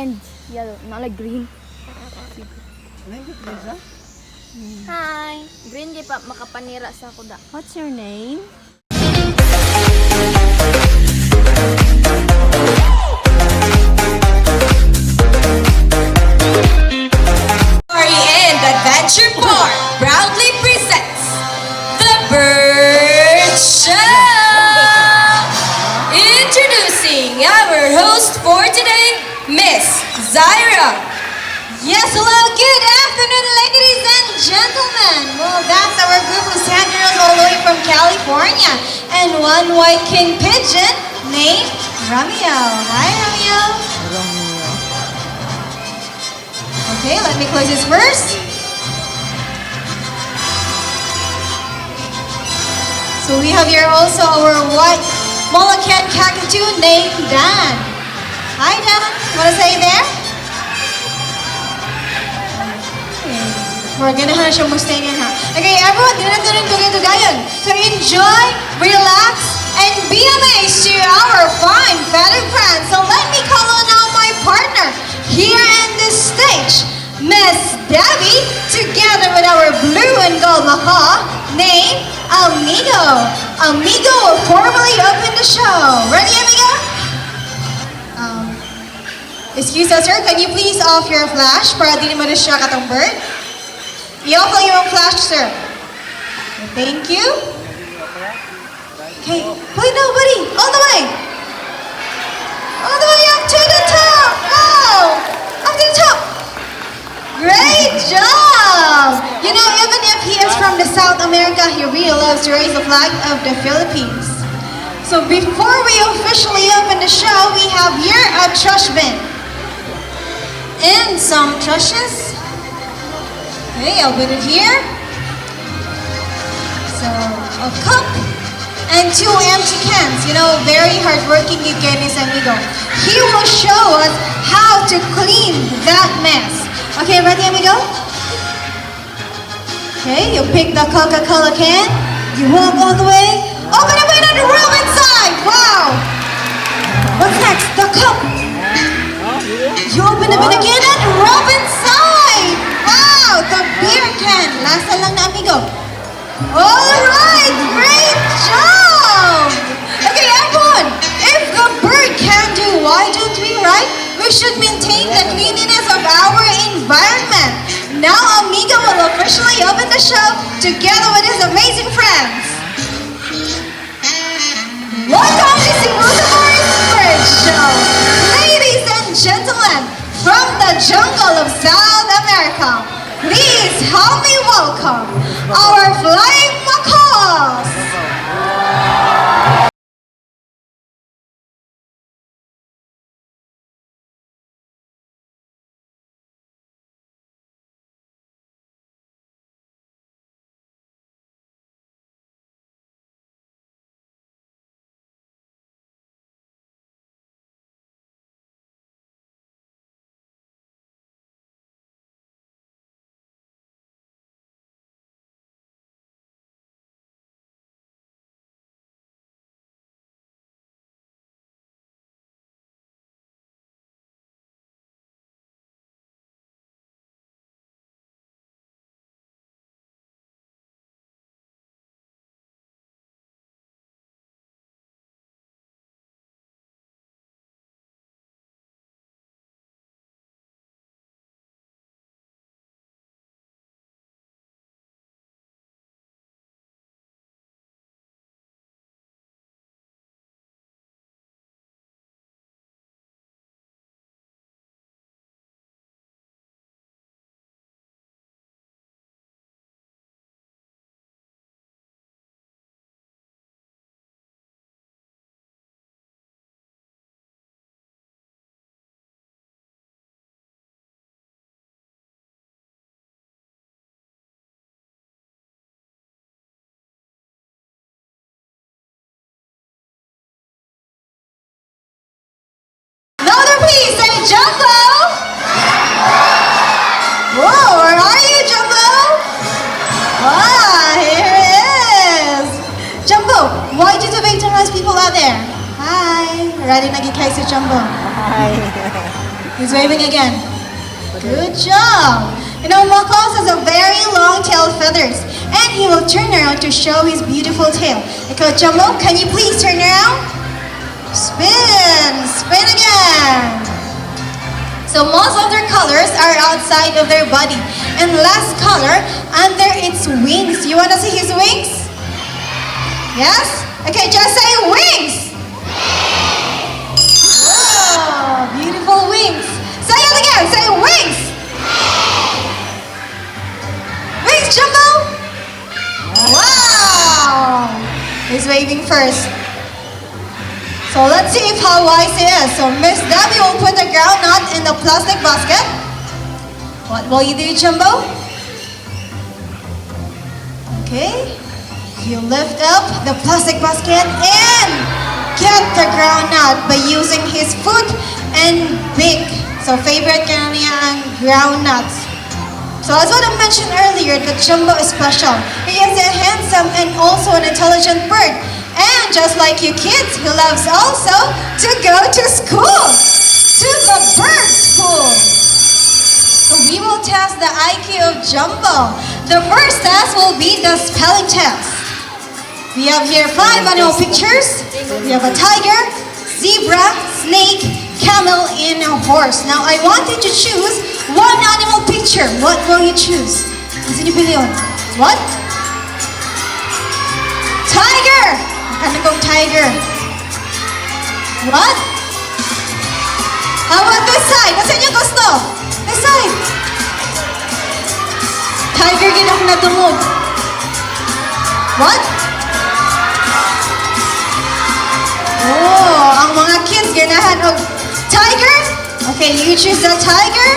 and yellow, not like green. Hi! Green di pa makapanira sa kuda. What's your name? And Adventure Park proudly presents The Bird Show! Introducing our host for today, Miss Zaira. Yes, hello, good afternoon, ladies and gentlemen. Well, that's our group of sand-girls all the way from California. And one white king pigeon named Romeo. Hi, Romeo. Okay, let me close this first. So we have here also our white Molocan cockatoo named Dan. Hi, Dan. Want to say there? We're gonna have some Mustangan, ha? Okay, everyone, ganito rin tuloy-tugayon. So enjoy, relax, and be amazed to our fine feathered friends. So let me call on now my partner here in this stage, Miss Debbie, together with our blue and gold macaw named Amigo. Amigo will formally open the show. Ready, Amigo? Excuse us, sir. Can you please off your flash para di naman na siya katong bird? I-off lang yung flash, sir. Thank you. Okay. Wait, nobody. All the way. All the way up to the top. Wow. Up to the top. Great job. You know, even if he is from the South America, he really loves to raise the flag of the Philippines. So before we officially open the show, we have here a trash bin. And some trashes. Okay, I'll put it here. So, a cup and 2 empty cans. You know, very hardworking you get is Amigo. He will show us how to clean that mess. Okay, ready, Amigo? Okay, you pick the Coca-Cola can. You walk all the way. Open it and rub inside. Wow! What's next? The cup. You open the bin again and rub inside. Wow, the beer can. Last lang na, Amigo. Alright, great job! Okay, everyone, if the bird can do, why don't we, right? We should maintain the cleanliness of our environment. Now, Amigo will officially open the show together with his amazing friends. Welcome to Cebu's Bird Show. Ladies and gentlemen, from the jungle of South America, please help me welcome our flying macaws. Please say Jumbo! Whoa, where are you, Jumbo? Ah, here it is! Jumbo, why did you wait to nice people out there? Hi! Ready na gikay si Jumbo. Hi. He's waving again. Good job. You know, Makos has a very long tail feathers, and he will turn around to show his beautiful tail. Ikaw, Jumbo, can you please turn around? Spin, spin again. So most of their colors are outside of their body, and last color under its wings. You wanna see his wings? Yes? Okay, just say wings. Oh, beautiful wings. Say it again. Say wings. Wings, Jumbo. Wow. He's waving first. So let's see if how wise he is. So Miss Debbie will put the groundnut in the plastic basket. What will you do, Jumbo? Okay. You lift up the plastic basket and get the groundnut by using his foot and beak. So favorite ka niya ang groundnuts. So as what I mentioned earlier, that Jumbo is special. He is a handsome and also an intelligent bird. And just like you kids, he loves also to go to school, to the bird school. So we will test the IQ of Jumbo. The first test will be the spelling test. We have here 5 animal pictures. We have a tiger, zebra, snake, camel, and a horse. Now I want you to choose one animal picture. What will you choose? Ano pili yun? What? Tiger! Ano kong tiger? What? How about this side? Nasa inyo gusto? This side. Tiger gid ako natungog. What? Oh, ang mga kids ganahan og tiger? Okay, you choose the tiger.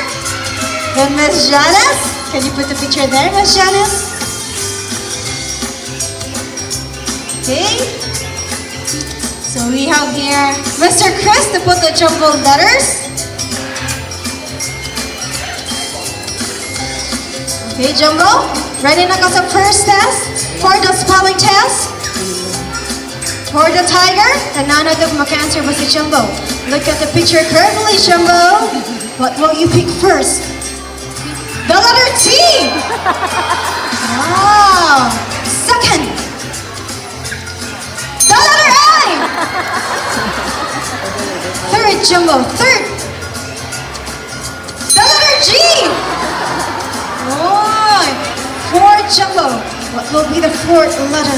Then Miss Janice, can you put the picture there, Miss Janice? Okay. So we have here Mr. Chris to put the jumbled letters. Okay, Jumbo, ready na ka sa first test for the spelling test? For the tiger, kanana daw maka-answer ba si Jumbo? Look at the picture carefully, Jumbo. What will you pick first? The letter T! Wow! Second. The letter I! Third, Jumbo. Third. The letter G! Oh, fourth, Jumbo. What will be the fourth letter?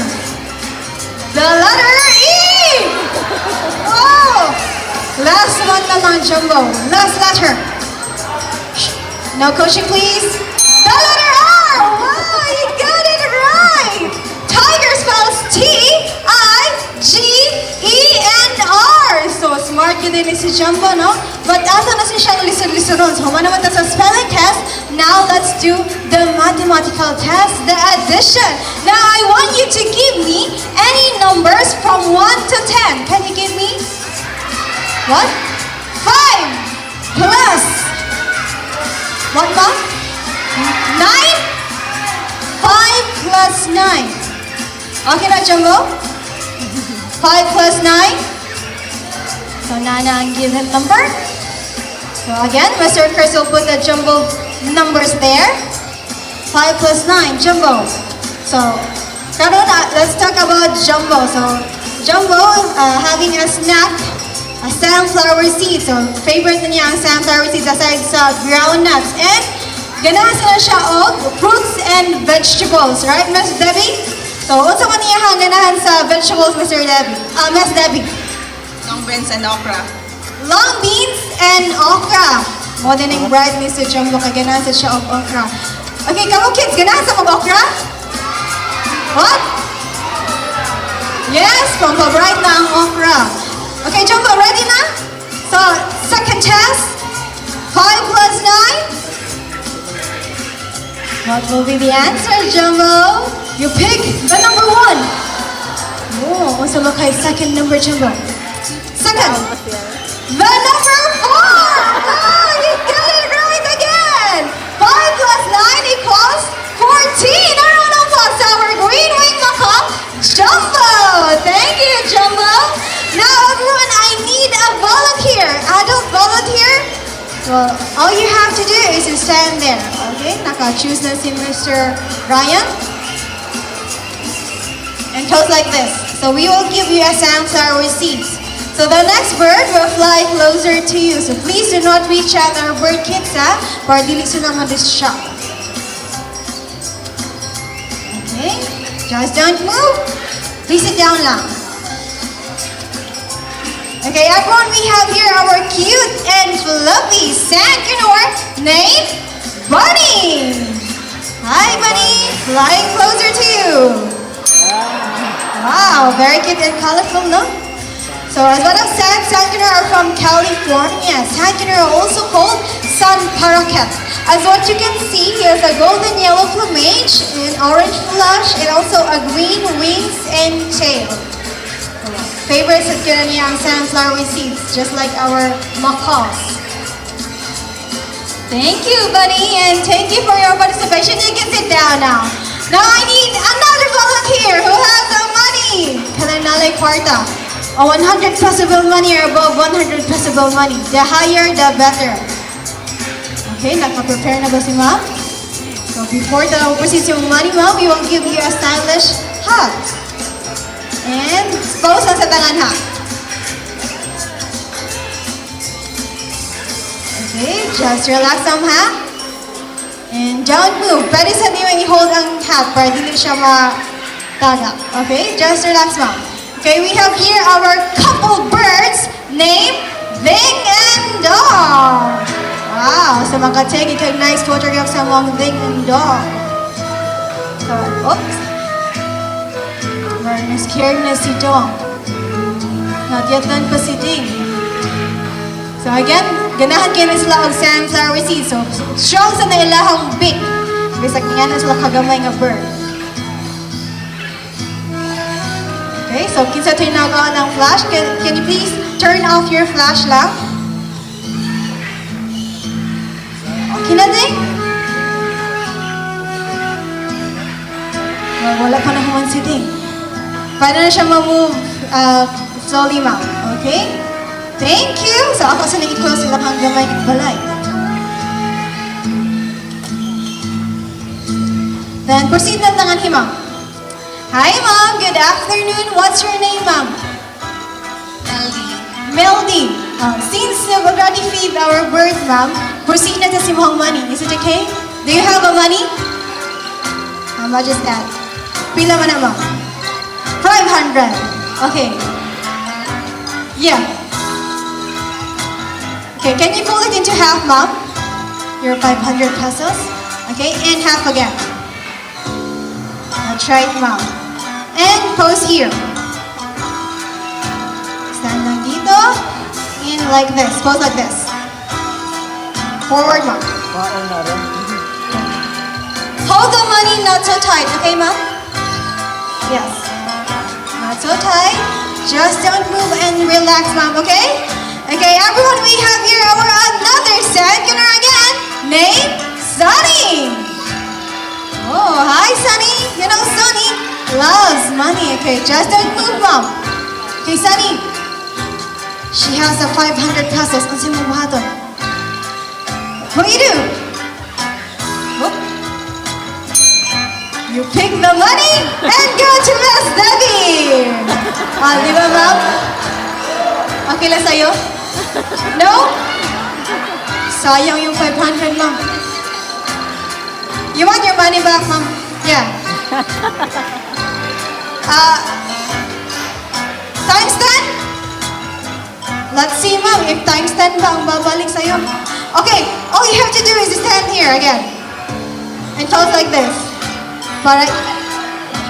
The letter E! Oh! Last one naman, Jumbo. Last letter. No coaching, please. The letter R! Wow, you got it right! Tiger spells T-I-G-E-N-R. So smart yun din si Jumbo, no? But ato na siya siyang lisod-lisoron. So naman sa spelling test. Now let's do the mathematical test, the addition. Now I want you to give me any numbers from 1 to 10. Can you give me? What? 5 plus. What ba? 9? 5 plus 9. Okay na, Jumbo? 5 plus 9. So Nana ang give him number. So again, Mr. Chris will put the Jumbo numbers there. 5 plus 9, Jumbo. So, karon, let's talk about Jumbo. So, Jumbo having a snack, a sunflower seed. So, favorite niya ang sunflower seeds aside sa groundnuts. And, ganahan na siya og fruits and vegetables. Right, Miss Debbie? So, unsa man niya ang ganahan sa vegetables, Mr. Debbie? Miss Debbie? Long beans and okra. Long beans and okra. Mo din ang bright ni si Jumbo kay ganahan sa siya og okra. Okay, kamo kids, ganahan sa mag okra? What? Yes, pampabright na ang okra. Okay, Jumbo, ready na? So, second test. 5 plus 9. What will be the answer, Jumbo? You pick the number 1. Oh, also look at second number, Jumbo. Second. The number 4! Oh, you got it right again! 5 plus 9 equals 14! A round of applause to our green wing macaw, Jumbo! Thank you, Jumbo! Now everyone, I need a volunteer. Adult volunteer? Well, all you have to do is to stand there. Okay? Naka-choose na si Mr. Ryan. And pose like this. So we will give you a samsara receipt. So the next bird will fly closer to you. So please do not reach out our bird kids, ha? Para dili sila ma-distract. Okay? Just don't move. Please sit down lang. Okay, everyone, we have here our cute and fluffy sandcanor named Bunny. Hi, Bunny. Flying closer to you. Wow, very cute and colorful, no? So as what I've said, sandcanor are from California. Sandcanor are also called sun parakeet. As what you can see, he has a golden yellow plumage, an orange flesh, and also a green wings and tail. Favorites at niya ang sunflower seeds, just like our macaws. Thank you, Bunny, and thank you for your participation. You can sit down now. Now I need another volunteer who has some money. Kalanalay kwarta. A 100 peso bill money or above 100 peso bill money. The higher, the better. Okay, naka-prepare na ba si ma'am? So before the proceed yung money, ma'am, we will give you a stylish hug. And pose lang sa tangan, ha? Okay, just relax some, ha? And don't move. Pwede sa niyo i-hold ang hat para dili siya matagak. Okay, just relax, ma'am. Okay, we have here our couple birds named Ding and Dong. Wow, so makatake ikay nice photograph sa mga Ding and Dong. So, oops. Na-scared na si Dong. Not yet done pa si Ding. So again, ganahan kayo na sila og samsara seed. So, strong sa nailahang beak. Bisag nga na sila kagamay nga bird. Okay, so kinsa tayo nagawa ng flash. Can you please turn off your flash lang? Okay na, Ding? Well, wala pa naman si Ding. Paano na siya ma-move slowly, ma'am? Okay? Thank you! So ako sa nag-close sila kang gamay ng balay. Then proceed na tangan hi, ma'am. Hi, ma'am. Good afternoon. What's your name, ma'am? Melody. Since you've already feed our birds, ma'am, proceed na sa simhong money. Is it okay? Do you have a money? How much is that? Pila man na, ma'am? 500. Okay. Yeah. Okay, can you fold it into half, ma'am? Your 500 pesos. Okay, and half again. That's right, ma'am. And pose here. Stand lang dito. And like this. Pose like this. Forward, ma'am. Hold the money not so tight, okay, ma'am? Yes. Not so tight. Just don't move and relax, ma'am, okay? Okay, everyone, we have here our another sandcanor again, named Sunny. Oh, hi, Sunny. You know, Sunny loves money. Okay, just don't move, ma'am. Okay, Sunny. She has the 500 pesos. Ang simubuhaton. What do you do? Oh. You pick the money and go to Miss Debbie. Di ba, ma'am? Okay lang sa'yo? No? Sayang yung 500, ma'am. You want your money back, ma'am? Yeah. Times 10? Let's see, ma'am, if times 10 ba ang babalik sa'yo. Okay, all you have to do is stand here again. And toss like this. Para...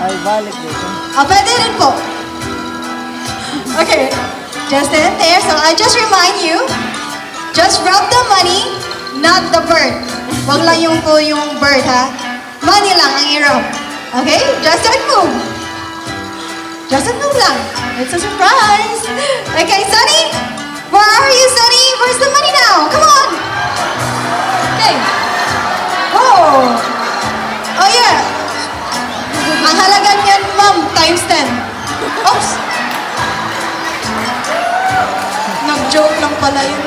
Ay, balik dito. Pwede rin po. Okay, just stand there. So I just remind you, just rub the money, not the bird. Wag lang yung bird, ha? Money lang ang i-rub. Okay? Just don't move. Just don't move lang. It's a surprise. Okay, Sunny? Where are you, Sunny? Where's the money now? Come on. Okay. Oh. Oh, yeah. Ang halaga niyan, ma'am, times 10. Oops. Nag-joke lang pala yun.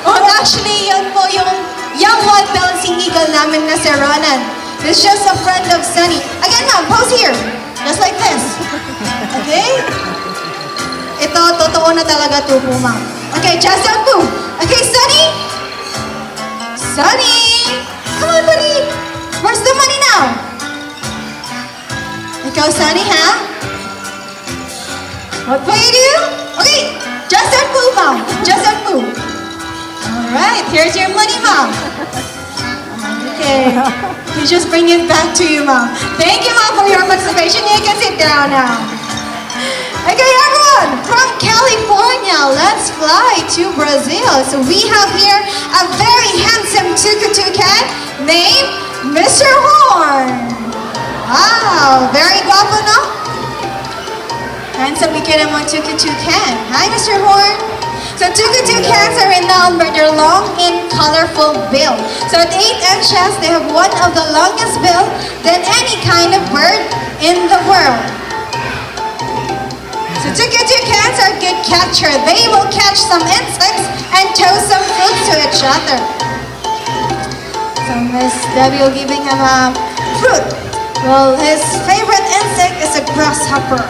Oh, actually, yun po yung young white balancing eagle namin na si Ronan. He's just a friend of Sunny. Again, ma'am, pose here. Just like this. Okay? Ito, totoo na talaga to po, ma'am. Okay, just don't move. Okay, Sunny? Sunny! Come on, buddy. Where's the money now? Ikaw, Sunny, ha? What will you do? Okay, just don't move, mom. Just don't move. All right, here's your money, mom. Okay, we just bring it back to you, mom. Thank you, mom, for your participation. You can sit down now. Okay, everyone, from California, let's fly to Brazil. So we have here a very handsome tuk-tuk cat named Mr. Horn. Wow, very guapo, no? Handsome ka naman tuk-tuk cat. Hi, Mr. Horn. So tuk-tuk cats are renowned for their long and colorful bill. So at 8 inches, they have one of the longest bill than any kind of bird in the world. So tuk-tuk cats are good catcher. They will catch some insects and toss some fruit to each other. So Miss Debbie will giving him a fruit. Well, his favorite insect is a grasshopper.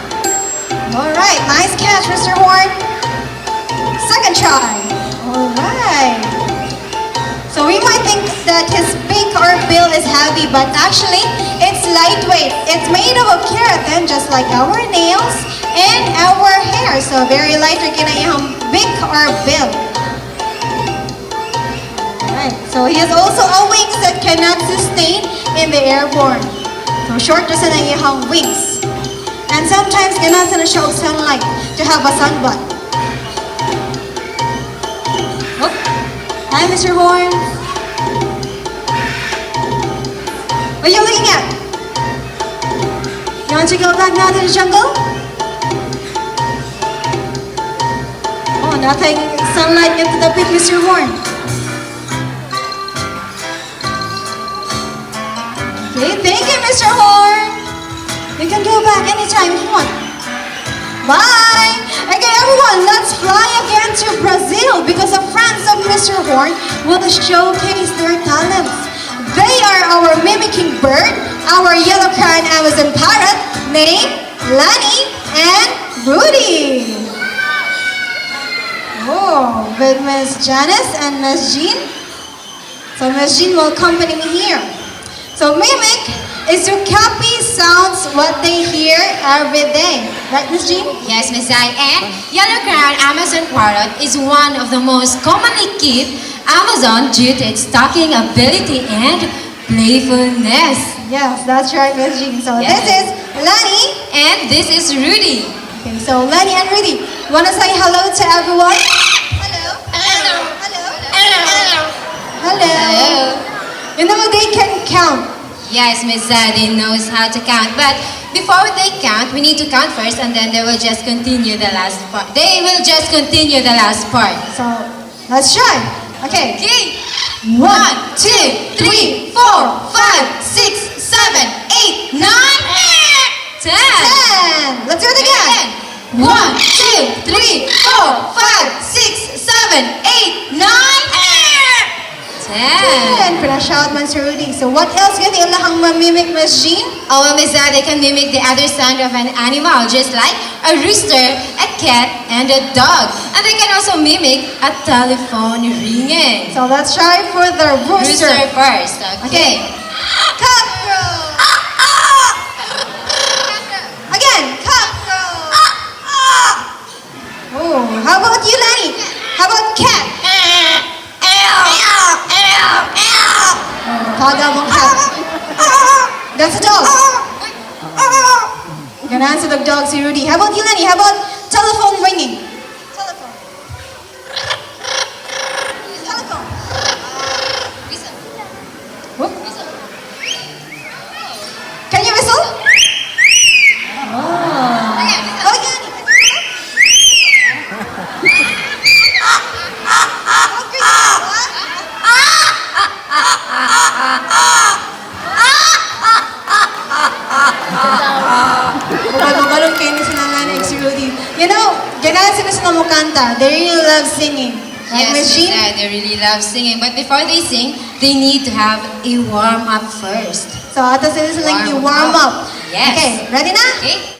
All right, nice catch, Mr. Horn. Second try. All right. So we might think that his beak or bill is heavy, but actually it's lightweight. It's made of keratin, just like our nails and our hair. So very light na yung beak or bill. Alright, so he has also a wings that cannot sustain in the airborne. So short na na yung wings. And sometimes cannot na show sunlight to have a sunblock. Oh. Hi, Mr. Horn. What are you looking at? You want to go back now to the jungle? Oh, nothing sunlight into the pit, Mr. Horn. Okay, thank you, Mr. Horn. You can go back anytime you want. Bye! Okay, everyone, let's fly again to Brazil because the friends of Mr. Horn will showcase their talents. They are our mimicking bird, our yellow-crowned Amazon parrot named Lani and Rudy. Oh, with Miss Janice and Miss Jean. So Miss Jean will accompany me here. So mimic is to copy sounds what they hear every day. Right, Miss Jean? Yes, Miss Zai. And yellow-crowned Amazon parrot is one of the most commonly kept Amazon due to its talking ability and playfulness. Yes, that's right, Miss Jean. So Yes. this is Lani. And this is Rudy. Okay, so Lani and Rudy, wanna say hello to everyone? Hello. Hello. Hello. Hello. Hello. You know they can count. Yes, Miss Zadie knows how to count. But before they count, we need to count first and then they will just continue the last part. They will just continue the last part. So let's try. Okay. Okay. 1, 2, 3, 4, 5, 6, 7, 8, 9, 10. 10. Let's do it again. 1, 2, 3, 4, 5, 6, 7, 8, 9, 10. 10. Pinashout man si Rudy. So what else can ilahang mamimik, Miss Jean? Oh, Miss Zadie can mimic the other sound of an animal, just like a rooster, a cat, and a dog. And they can also mimic a telephone ringing. So let's try for the rooster. Rooster first, okay. Cockroach. Again, cockroach. Oh, how about you, Lani? How about cat? Tagalog cat. That's a dog. You can answer the dog, si Rudy. How about you, Lani? How about telephone ringing? Telephone. Telephone. Whoop. Can you whistle? Oh. Again. Ugal-ugalong kayo ni sila nga si Rudy. You know, ganaan sila sa kumukanta. They really love singing. Yes, Miss Jean? yeah, they really love singing. But before they sing, they need to have a warm up first. So, ito sila lang Warm yung warm up. up. Yes. Okay, ready na? Okay?